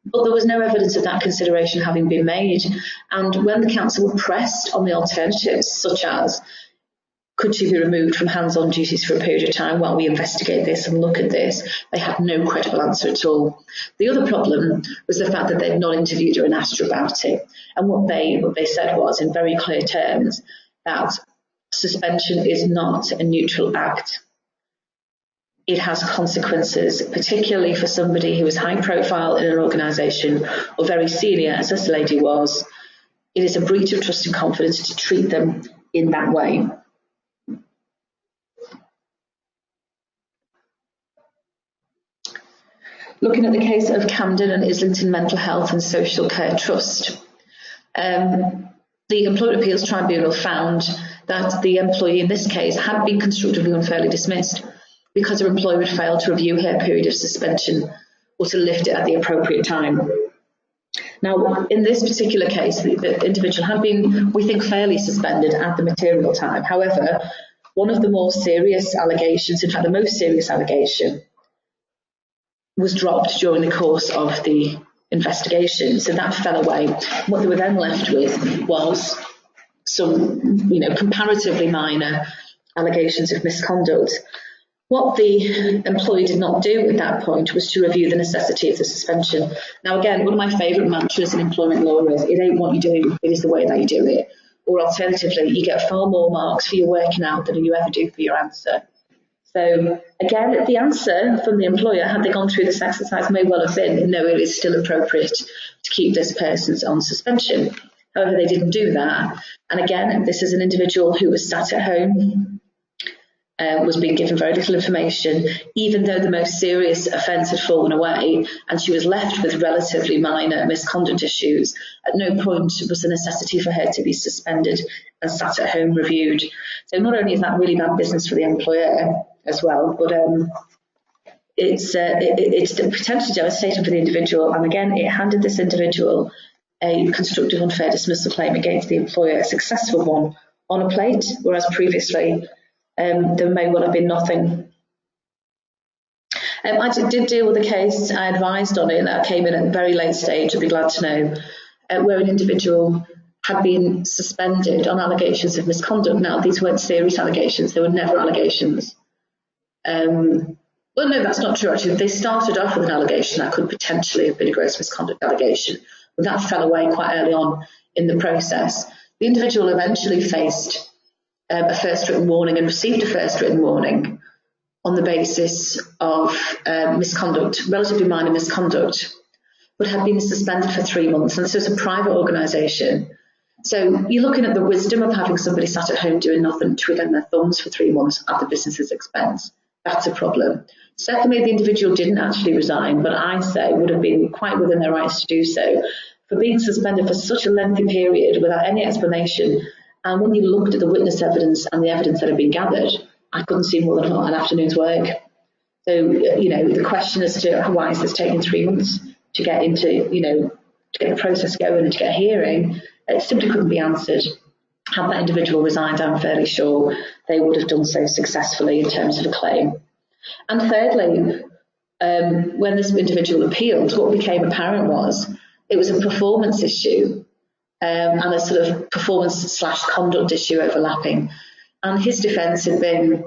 but there was no evidence of that consideration having been made. And when the council were pressed on the alternatives, such as, could she be removed from hands-on duties for a period of time while we investigate this and look at this, they had no credible answer at all. The other problem was the fact that they'd not interviewed her and asked her about it. And what they said was, in very clear terms, that suspension is not a neutral act. It has consequences, particularly for somebody who is high profile in an organisation or very senior, as this lady was. It is a breach of trust and confidence to treat them in that way. Looking at the case of Camden and Islington Mental Health and Social Care Trust, the Employment Appeals Tribunal found that the employee in this case had been constructively unfairly dismissed because her employer had failed to review her period of suspension or to lift it at the appropriate time. Now, in this particular case, the individual had been, we think, fairly suspended at the material time. However, one of the more serious allegations, in fact, the most serious allegation, was dropped during the course of the investigation. So that fell away. What they were then left with was some, comparatively minor allegations of misconduct. What the employee did not do at that point was to review the necessity of the suspension. Now, again, one of my favourite mantras in employment law is, it ain't what you do, it is the way that you do it. Or alternatively, you get far more marks for your working out than you ever do for your answer. So again, the answer from the employer, had they gone through this exercise, may well have been, no, it is still appropriate to keep this person on suspension. However, they didn't do that. And again, this is an individual who was sat at home, was being given very little information, even though the most serious offence had fallen away and she was left with relatively minor misconduct issues. At no point was the necessity for her to be suspended and sat at home reviewed. So not only is that really bad business for the employer as well, but it's potentially devastating for the individual. And again, it handed this individual a constructive unfair dismissal claim against the employer, a successful one, on a plate, whereas previously there may well have been nothing. I did deal with a case, I advised on it, that came in at a very late stage, you'll be glad to know, where an individual had been suspended on allegations of misconduct. Now, these weren't serious allegations, they were never allegations. Well, no, that's not true, actually. They started off with an allegation that could potentially have been a gross misconduct allegation, but that fell away quite early on in the process. The individual eventually faced a first written warning and received a first written warning on the basis of misconduct, relatively minor misconduct, but had been suspended for 3 months. And this was a private organisation. So you're looking at the wisdom of having somebody sat at home doing nothing, twiddling their thumbs for 3 months at the business's expense. That's a problem. Secondly, the individual didn't actually resign, but I say would have been quite within their rights to do so. For being suspended for such a lengthy period without any explanation, and when you looked at the witness evidence and the evidence that had been gathered, I couldn't see more than an afternoon's work. So, the question as to why is this taking 3 months to get into, to get the process going and to get a hearing, it simply couldn't be answered. Had that individual resigned, I'm fairly sure they would have done so successfully in terms of a claim. And thirdly, when this individual appealed, what became apparent was it was a performance issue and a sort of performance/conduct issue overlapping. And his defence had been,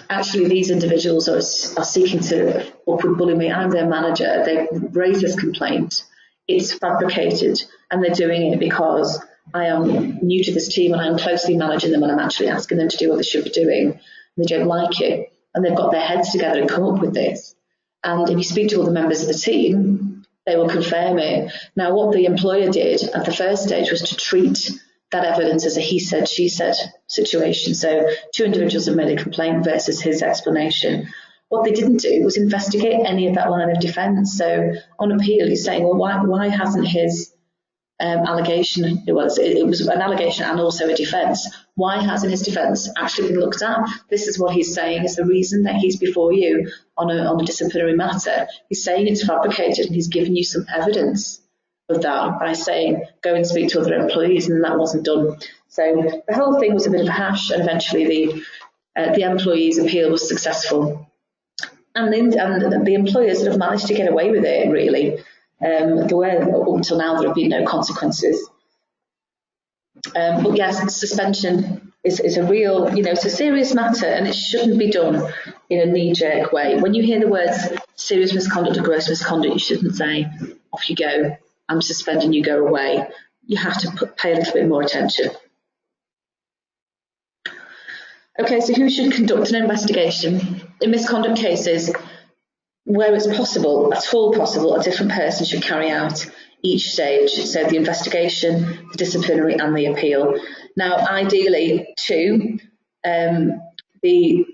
actually, these individuals are seeking to upward bully me. I'm their manager. They've raised this complaint. It's fabricated, and they're doing it because I am new to this team and I'm closely managing them and I'm actually asking them to do what they should be doing. And they don't like it. And they've got their heads together and come up with this. And if you speak to all the members of the team, they will confirm it. Now, what the employer did at the first stage was to treat that evidence as a he said, she said situation. So 2 individuals have made a complaint versus his explanation. What they didn't do was investigate any of that line of defence. So on appeal, he's saying, well, why hasn't his allegation, it was an allegation and also a defence, why hasn't his defence actually been looked at? This is what he's saying is the reason that he's before you on a disciplinary matter. He's saying it's fabricated, and he's given you some evidence of that by saying, go and speak to other employees, and that wasn't done. So the whole thing was a bit of a hash, and eventually the employee's appeal was successful. And the employers that have managed to get away with it, really. Up until now, there have been no consequences. But yes, suspension is a real, it's a serious matter, and it shouldn't be done in a knee-jerk way. When you hear the words serious misconduct or gross misconduct, you shouldn't say, off you go, I'm suspending you, go away. You have to pay a little bit more attention. Okay, so who should conduct an investigation? In misconduct cases, where it's possible, at all possible, a different person should carry out each stage. So the investigation, the disciplinary and the appeal. Now, ideally, two, the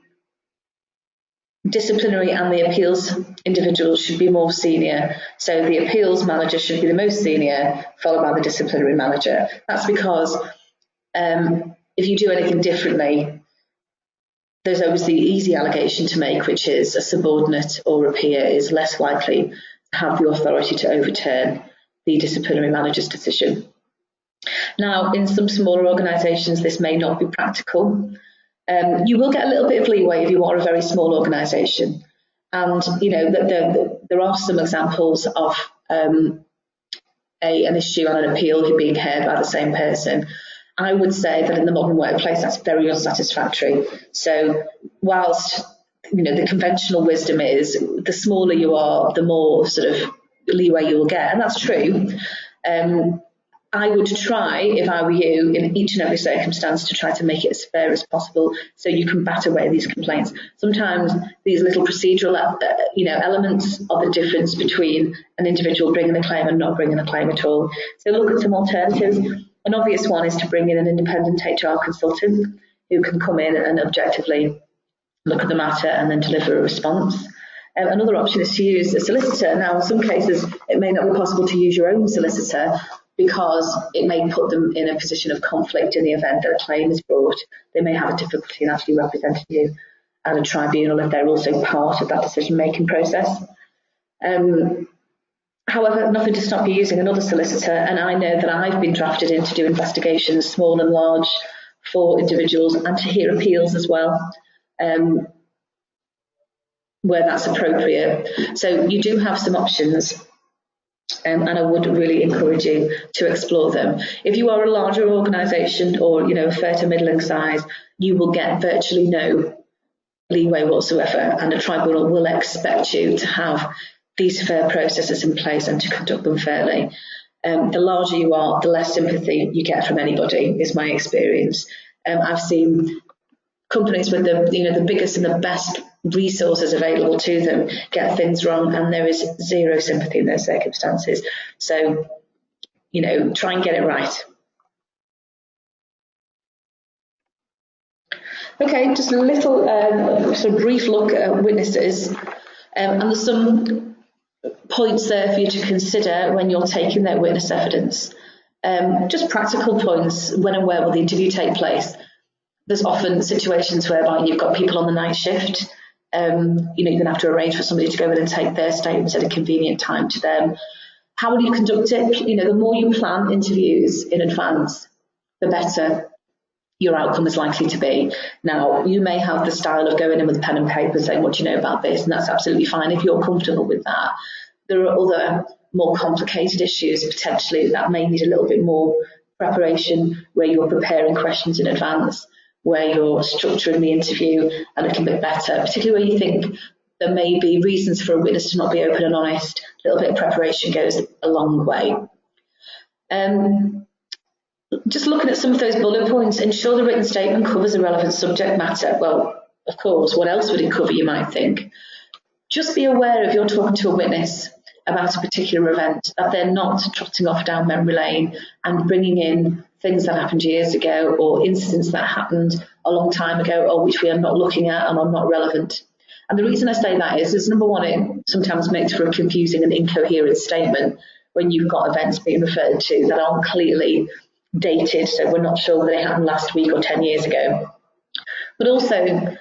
disciplinary and the appeals individuals should be more senior. So the appeals manager should be the most senior, followed by the disciplinary manager. That's because if you do anything differently, there's always the easy allegation to make, which is a subordinate or a peer is less likely to have the authority to overturn the disciplinary manager's decision. Now, in some smaller organisations, this may not be practical. You will get a little bit of leeway if you are a very small organisation. And, there are some examples of an issue on an appeal being heard by the same person. I would say that in the modern workplace, that's very unsatisfactory. So whilst, the conventional wisdom is the smaller you are, the more sort of leeway you will get. And that's true. I would try, if I were you, in each and every circumstance to try to make it as fair as possible so you can bat away these complaints. Sometimes these little procedural, elements are the difference between an individual bringing a claim and not bringing a claim at all. So look at some alternatives. An obvious one is to bring in an independent HR consultant who can come in and objectively look at the matter and then deliver a response. Another option is to use a solicitor. Now, in some cases, it may not be possible to use your own solicitor because it may put them in a position of conflict in the event that a claim is brought. They may have a difficulty in actually representing you at a tribunal if they're also part of that decision-making process. However, nothing to stop you using another solicitor, and I know that I've been drafted in to do investigations, small and large, for individuals and to hear appeals as well, where that's appropriate. So you do have some options, and I would really encourage you to explore them. If you are a larger organisation or, a fair to middling size, you will get virtually no leeway whatsoever, and a tribunal will expect you to have these fair processes in place and to conduct them fairly. The larger you are, the less sympathy you get from anybody, is my experience. I've seen companies with the biggest and the best resources available to them get things wrong, and there is zero sympathy in those circumstances. So, try and get it right. Okay, just a little sort of brief look at witnesses, and there's some points there for you to consider when you're taking their witness evidence. Just practical points: when and where will the interview take place? There's often situations whereby you've got people on the night shift. You're going to have to arrange for somebody to go in and take their statements at a convenient time to them. How will you conduct it? The more you plan interviews in advance, the better your outcome is likely to be. Now, you may have the style of going in with pen and paper saying, what do you know about this? And that's absolutely fine if you're comfortable with that. There are other more complicated issues potentially that may need a little bit more preparation, where you're preparing questions in advance, where you're structuring the interview a little bit better, particularly where you think there may be reasons for a witness to not be open and honest. A little bit of preparation goes a long way. Just looking at some of those bullet points, ensure the written statement covers the relevant subject matter. Well, of course, what else would it cover, you might think? Just be aware if you're talking to a witness about a particular event that they're not trotting off down memory lane and bringing in things that happened years ago or incidents that happened a long time ago or which we are not looking at and are not relevant. And the reason I say that is number one, it sometimes makes for a confusing and incoherent statement when you've got events being referred to that aren't clearly dated, so we're not sure whether they happened last week or 10 years ago. But also,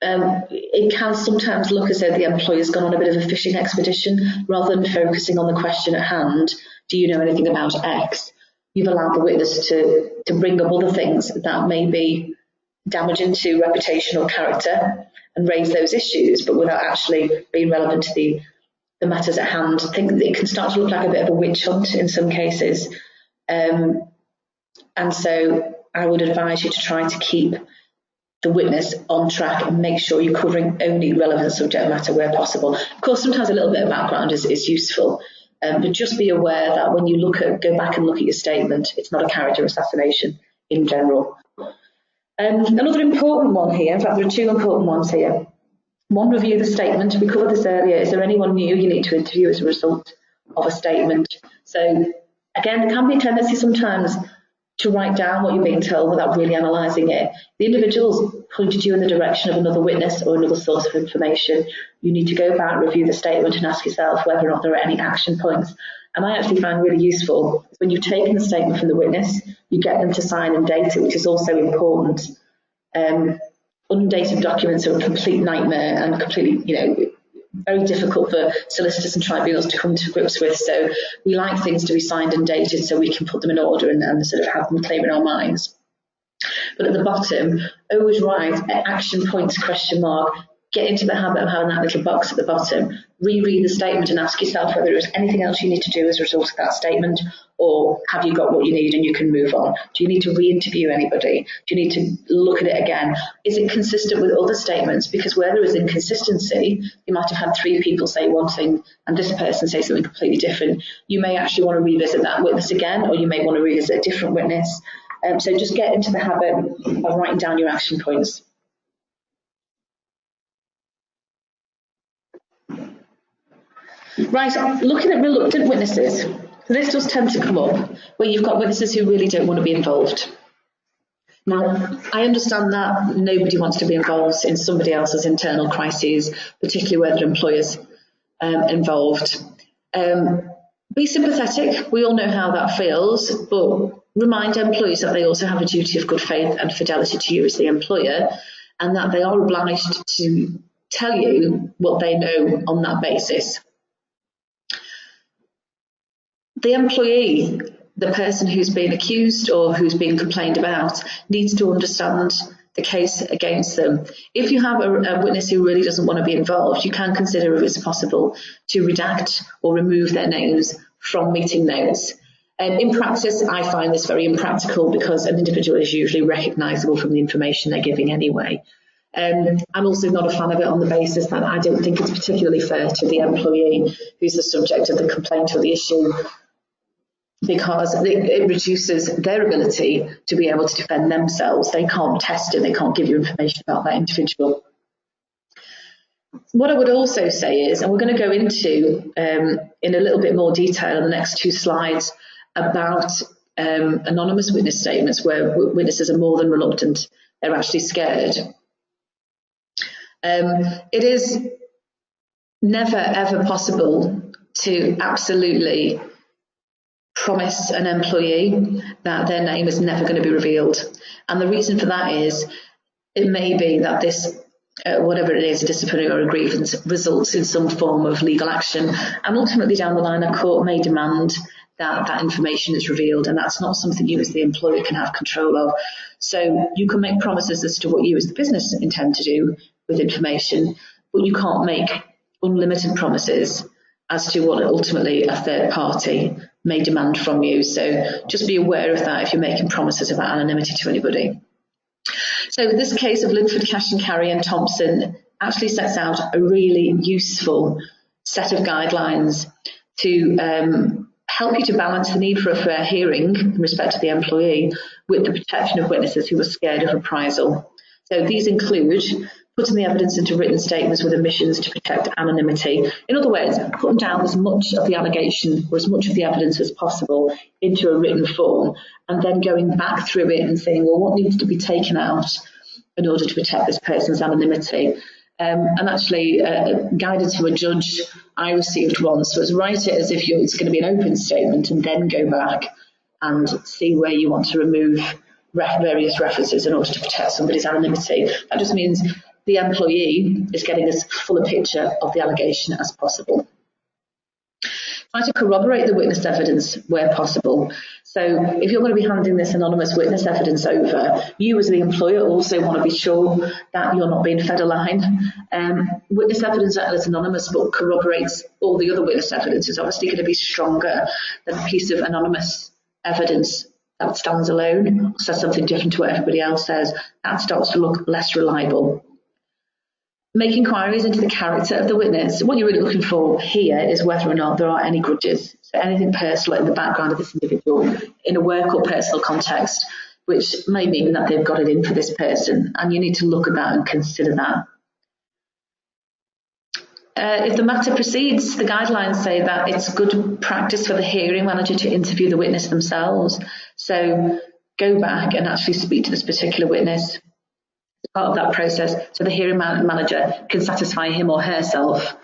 it can sometimes look as though the employer's gone on a bit of a fishing expedition rather than focusing on the question at hand. Do you know anything about X? You've allowed the witness to bring up other things that may be damaging to reputation or character and raise those issues, but without actually being relevant to the matters at hand. I think it can start to look like a bit of a witch hunt in some cases. And so I would advise you to try to keep the witness on track and make sure you're covering only relevant subject matter where possible. Of course, sometimes a little bit of background is useful, but just be aware that when you go back and look at your statement, it's not a character assassination in general. Another important one here, in fact there are two important ones here. One, review the statement. We covered this earlier. Is there anyone new you need to interview as a result of a statement? So again, there can be a tendency sometimes to write down what you're being told without really analysing it. The individual's pointed you in the direction of another witness or another source of information. You need to go back, review the statement and ask yourself whether or not there are any action points. And I actually find really useful when you've taken the statement from the witness, you get them to sign and date it, which is also important. Undated documents are a complete nightmare and completely, very difficult for solicitors and tribunals to come to grips with. So we like things to be signed and dated so we can put them in order and sort of have them clear in our minds. But at the bottom, always write action points, ? Get into the habit of having that little box at the bottom. Reread the statement and ask yourself whether there's anything else you need to do as a result of that statement, or have you got what you need and you can move on? Do you need to re-interview anybody? Do you need to look at it again? Is it consistent with other statements? Because where there is inconsistency, you might have had three people say one thing and this person say something completely different. You may actually want to revisit that witness again, or you may want to revisit a different witness. So just get into the habit of writing down your action points. Right, looking at reluctant witnesses. This does tend to come up where you've got witnesses who really don't want to be involved. Now, I understand that nobody wants to be involved in somebody else's internal crises, particularly where their employer's involved. Be sympathetic. We all know how that feels, but remind employees that they also have a duty of good faith and fidelity to you as the employer, and that they are obliged to tell you what they know on that basis. The employee, the person who's being accused or who's being complained about, needs to understand the case against them. If you have a witness who really doesn't want to be involved, you can consider if it's possible to redact or remove their names from meeting notes. In practice, I find this very impractical because an individual is usually recognisable from the information they're giving anyway. I'm also not a fan of it on the basis that I don't think it's particularly fair to the employee who's the subject of the complaint or the issue, because it reduces their ability to be able to defend themselves. They can't test it, they can't give you information about that individual. What I would also say is, and we're going to go into in a little bit more detail in the next two slides, about anonymous witness statements where witnesses are more than reluctant, they're actually scared. It is never ever possible to absolutely promise an employee that their name is never going to be revealed. And the reason for that is it may be that this, whatever it is, a disciplinary or a grievance, results in some form of legal action. And ultimately down the line, a court may demand that that information is revealed, and that's not something you as the employer can have control of. So you can make promises as to what you as the business intend to do with information, but you can't make unlimited promises as to what ultimately a third party may demand from you. So just be aware of that if you're making promises about anonymity to anybody. So this case of Linford, Cash and Carey and Thompson actually sets out a really useful set of guidelines to help you to balance the need for a fair hearing in respect to the employee with the protection of witnesses who are scared of reprisal. So these include putting the evidence into written statements with omissions to protect anonymity. In other words, putting down as much of the allegation or as much of the evidence as possible into a written form, and then going back through it and saying, well, what needs to be taken out in order to protect this person's anonymity? And actually, guidance from a judge I received once was write it as if it's going to be an open statement and then go back and see where you want to remove various references in order to protect somebody's anonymity. That just means the employee is getting as full a picture of the allegation as possible. Try to corroborate the witness evidence where possible. So if you're going to be handing this anonymous witness evidence over, you as the employer also want to be sure that you're not being fed a line. Witness evidence that is anonymous but corroborates all the other witness evidence is obviously going to be stronger than a piece of anonymous evidence that stands alone, says something different to what everybody else says. That starts to look less reliable. Make inquiries into the character of the witness. What you're really looking for here is whether or not there are any grudges, so anything personal in the background of this individual in a work or personal context, which may mean that they've got it in for this person, and you need to look at that and consider that. If the matter proceeds, the guidelines say that it's good practice for the hearing manager to interview the witness themselves. So go back and actually speak to this particular witness as part of that process, so the hearing manager can satisfy him or herself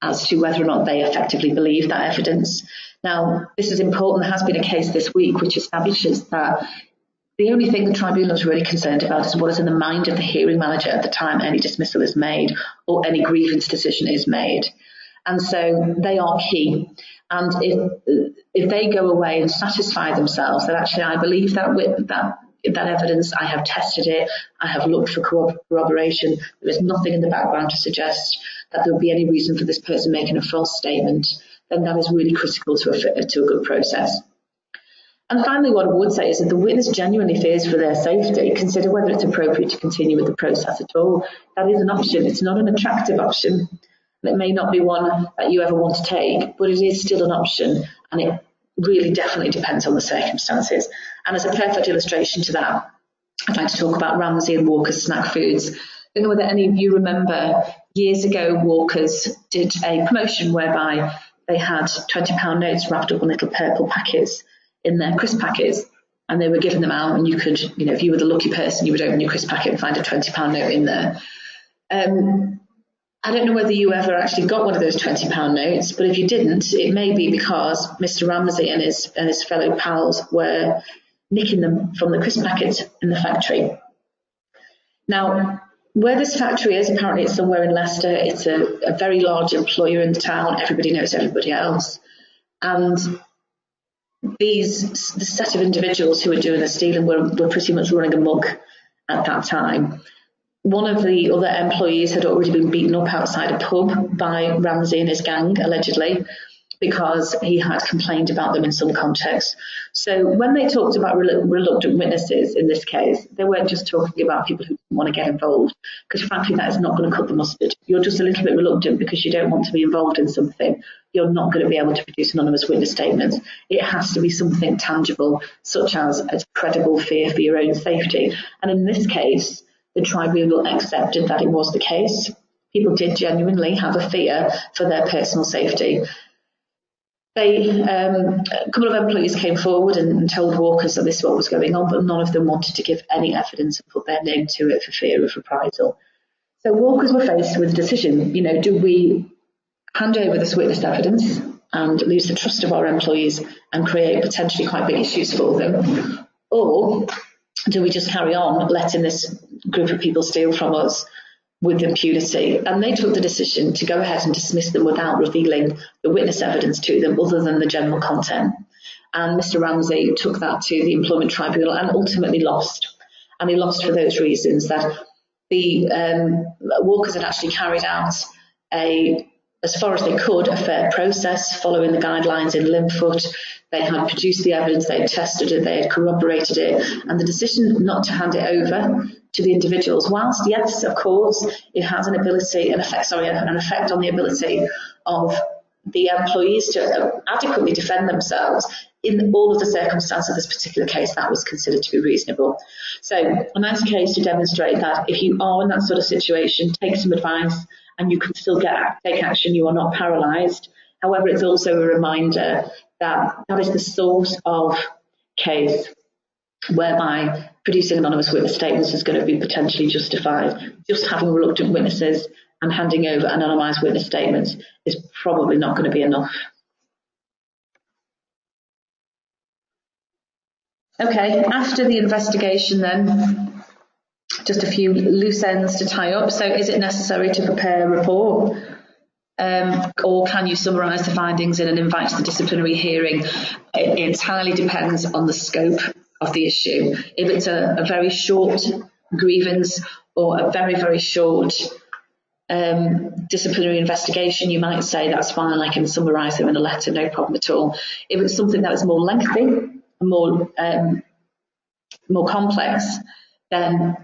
as to whether or not they effectively believe that evidence. Now, this is important. There has been a case this week which establishes that the only thing the tribunal is really concerned about is what is in the mind of the hearing manager at the time any dismissal is made or any grievance decision is made. And so they are key. And if they go away and satisfy themselves that actually I believe that evidence, I have tested it, I have looked for corroboration, there is nothing in the background to suggest that there would be any reason for this person making a false statement, then that is really critical to a good process. And finally, what I would say is if the witness genuinely fears for their safety, consider whether it's appropriate to continue with the process at all. That is an option. It's not an attractive option. It may not be one that you ever want to take, but it is still an option, and it really definitely depends on the circumstances. And as a perfect illustration to that, I'd like to talk about Ramsay and Walker's snack foods. I don't know whether any of you remember years ago Walker's did a promotion whereby they had £20 notes wrapped up in little purple packets in their crisp packets, and they were giving them out, and you could, if you were the lucky person, you would open your crisp packet and find a £20 note in there. I don't know whether you ever actually got one of those £20 notes, but if you didn't, it may be because Mr. Ramsay and his fellow pals were nicking them from the crisp packet in the factory. Now, where this factory is, apparently it's somewhere in Leicester. It's a very large employer in the town. Everybody knows everybody else. And the set of individuals who were doing the stealing were pretty much running amok at that time. One of the other employees had already been beaten up outside a pub by Ramsay and his gang, allegedly, because he had complained about them in some context. So when they talked about reluctant witnesses in this case, they weren't just talking about people who didn't want to get involved, because frankly that is not going to cut the mustard. You're just a little bit reluctant because you don't want to be involved in something. You're not going to be able to produce anonymous witness statements. It has to be something tangible, such as a credible fear for your own safety. And in this case, the tribunal accepted that it was the case. People did genuinely have a fear for their personal safety. A couple of employees came forward and told Walkers that this is what was going on, but none of them wanted to give any evidence and put their name to it for fear of reprisal. So Walkers were faced with a decision. Do we hand over this witness evidence and lose the trust of our employees and create potentially quite big issues for them? Or do we just carry on letting this group of people steal from us with impunity? And they took the decision to go ahead and dismiss them without revealing the witness evidence to them other than the general content. And Mr. Ramsay took that to the Employment Tribunal and ultimately lost. And he lost for those reasons, that the Walkers had actually carried out as far as they could, a fair process following the guidelines in Linfoot. They had produced the evidence, they had tested it, they had corroborated it, and the decision not to hand it over to the individuals, whilst yes, of course, it has an effect on the ability of the employees to adequately defend themselves. In all of the circumstances of this particular case, that was considered to be reasonable. So a nice case to demonstrate that if you are in that sort of situation, take some advice and you can still take action. You are not paralysed. However, it's also a reminder that that is the sort of case whereby producing anonymous witness statements is going to be potentially justified. Just having reluctant witnesses and handing over anonymised witness statements is probably not going to be enough. Okay, after the investigation then, just a few loose ends to tie up. So is it necessary to prepare a report? Or can you summarise the findings in an invite to the disciplinary hearing? It entirely depends on the scope of the issue. If it's a very short grievance or a very, very short disciplinary investigation, you might say that's fine, I can summarise them in a letter, no problem at all. If it's something that is more lengthy, more complex, then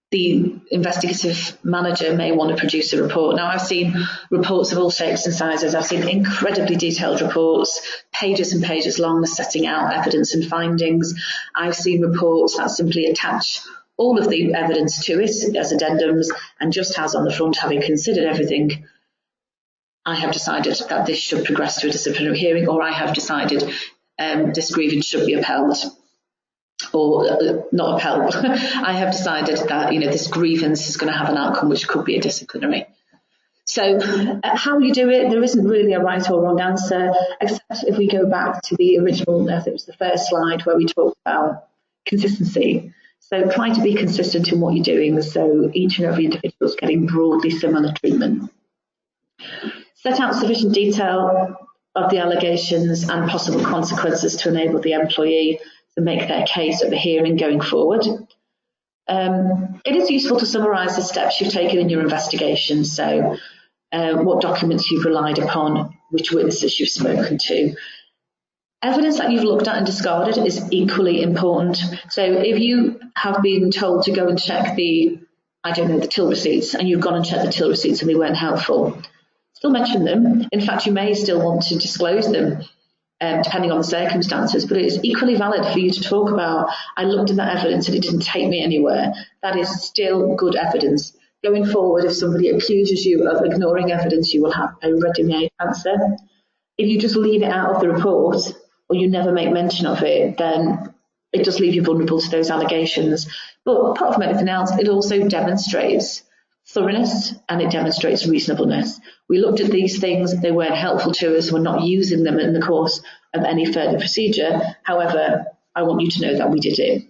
the investigative manager may want to produce a report. Now, I've seen reports of all shapes and sizes. I've seen incredibly detailed reports, pages and pages long, setting out evidence and findings. I've seen reports that simply attach all of the evidence to it as addendums and just has on the front, having considered everything, I have decided that this should progress to a disciplinary hearing, or I have decided this grievance should be upheld. Or not upheld. I have decided that this grievance is going to have an outcome which could be a disciplinary. So how you do it, there isn't really a right or wrong answer, except if we go back to the original, I think it was the first slide where we talked about consistency. So try to be consistent in what you're doing, so each and every individual is getting broadly similar treatment. Set out sufficient detail of the allegations and possible consequences to enable the employee to make their case at the hearing going forward. It is useful to summarise the steps you've taken in your investigation, so what documents you've relied upon, which witnesses you've spoken to. Evidence that you've looked at and discarded is equally important. So if you have been told to go and check the till receipts, and you've gone and checked the till receipts and they weren't helpful, still mention them. In fact, you may still want to disclose them, depending on the circumstances, but it is equally valid for you to talk about, I looked at that evidence and it didn't take me anywhere. That is still good evidence. Going forward, if somebody accuses you of ignoring evidence, you will have a ready-made answer. If you just leave it out of the report, or you never make mention of it, then it does leave you vulnerable to those allegations. But apart from anything else, it also demonstrates thoroughness and it demonstrates reasonableness. We looked at these things, they weren't helpful to us, we're not using them in the course of any further procedure. However, I want you to know that we did it.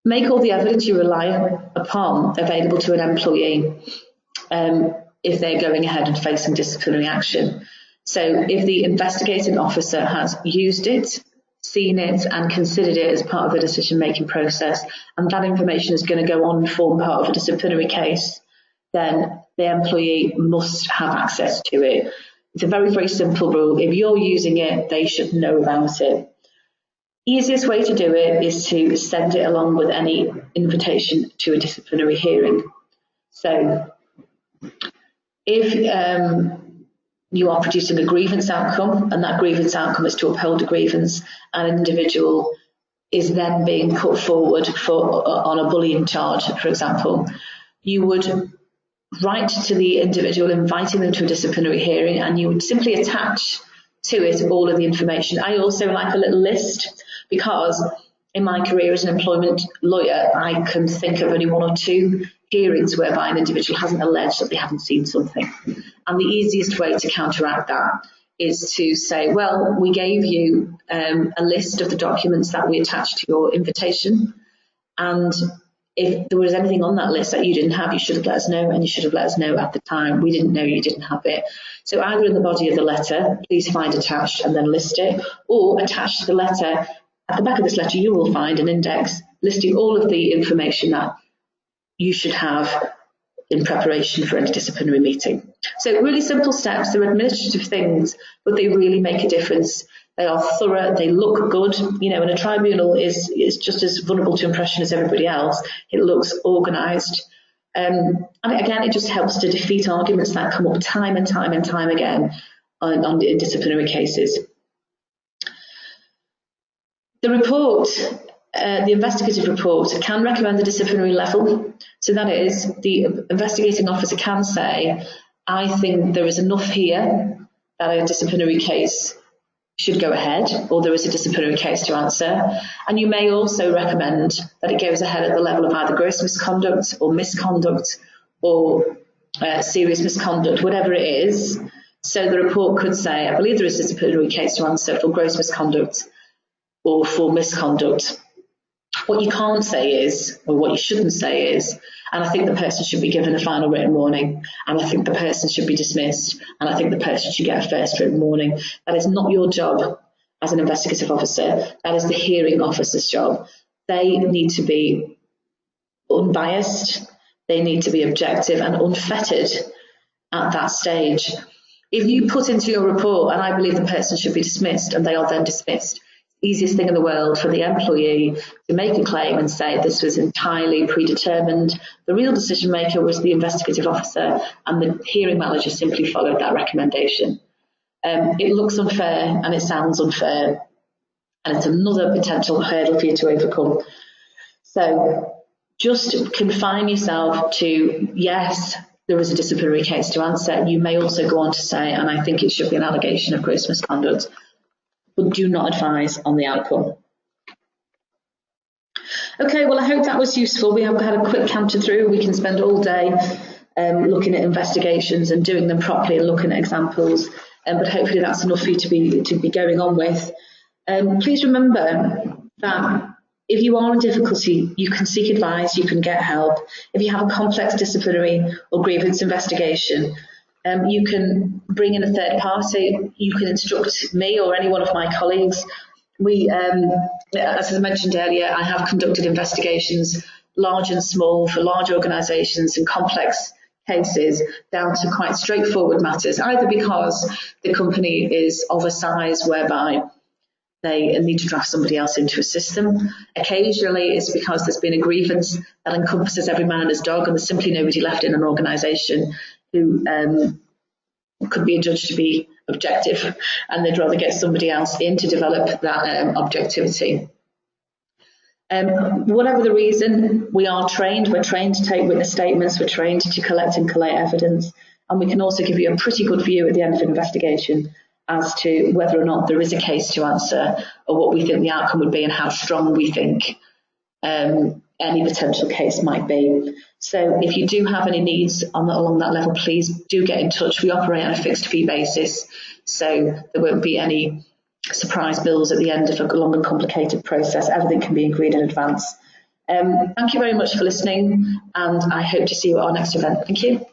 Make all the evidence you rely upon available to an employee if they're going ahead and facing disciplinary action. So if the investigating officer has used it, seen it and considered it as part of the decision-making process, and that information is going to go on and form part of a disciplinary case, then the employee must have access to it. It's a very, very simple rule. If you're using it, they should know about it. Easiest way to do it is to send it along with any invitation to a disciplinary hearing. So if you are producing a grievance outcome, and that grievance outcome is to uphold a grievance, and an individual is then being put forward on a bullying charge, for example, you would write to the individual inviting them to a disciplinary hearing, and you would simply attach to it all of the information. I also like a little list, because in my career as an employment lawyer, I can think of only one or two hearings whereby an individual hasn't alleged that they haven't seen something. And the easiest way to counteract that is to say, well, we gave you a list of the documents that we attached to your invitation, and if there was anything on that list that you didn't have, you should have let us know, and you should have let us know at the time. We didn't know you didn't have it. So either in the body of the letter, please find attached and then list it, or attached to the letter. At the back of this letter, you will find an index listing all of the information that you should have in preparation for any disciplinary meeting. So really simple steps. They're administrative things, but they really make a difference. They are thorough, they look good, and a tribunal is just as vulnerable to impression as everybody else. It looks organised. And again, it just helps to defeat arguments that come up time and time and time again in disciplinary cases. The report, the investigative report, can recommend the disciplinary level. So that is, the investigating officer can say, I think there is enough here that a disciplinary case should go ahead, or there is a disciplinary case to answer. And you may also recommend that it goes ahead at the level of either gross misconduct or misconduct or serious misconduct, whatever it is. So the report could say, I believe there is a disciplinary case to answer for gross misconduct or for misconduct. What you can't say is, or what you shouldn't say is, and I think the person should be given a final written warning, and I think the person should be dismissed, and I think the person should get a first written warning. That is not your job as an investigative officer. That is the hearing officer's job. They need to be unbiased, they need to be objective and unfettered at that stage. If you put into your report, and I believe the person should be dismissed, and they are then dismissed, easiest thing in the world for the employee to make a claim and say this was entirely predetermined. The real decision maker was the investigative officer, and the hearing manager simply followed that recommendation. It looks unfair and it sounds unfair, and it's another potential hurdle for you to overcome. So just confine yourself to, yes, there is a disciplinary case to answer. You may also go on to say, and I think it should be an allegation of gross misconduct, but do not advise on the outcome. Okay, well, I hope that was useful. We have had a quick canter through. We can spend all day looking at investigations and doing them properly and looking at examples, but hopefully that's enough for you to be going on with. Please remember that if you are in difficulty, you can seek advice, you can get help. If you have a complex disciplinary or grievance investigation, you can bring in a third party, you can instruct me or any one of my colleagues. We, as I mentioned earlier, I have conducted investigations, large and small, for large organisations and complex cases, down to quite straightforward matters, either because the company is of a size whereby they need to draft somebody else into a system. Occasionally it's because there's been a grievance that encompasses every man and his dog, and there's simply nobody left in an organisation who could be adjudged to be objective, and they'd rather get somebody else in to develop that objectivity. Whatever the reason, we are trained. We're trained to take witness statements, we're trained to collect and collate evidence, and we can also give you a pretty good view at the end of an investigation as to whether or not there is a case to answer, or what we think the outcome would be, and how strong we think any potential case might be. So if you do have any needs along that level, please do get in touch. We operate on a fixed fee basis, so there won't be any surprise bills at the end of a long and complicated process. Everything can be agreed in advance. Thank you very much for listening, and I hope to see you at our next event. Thank you.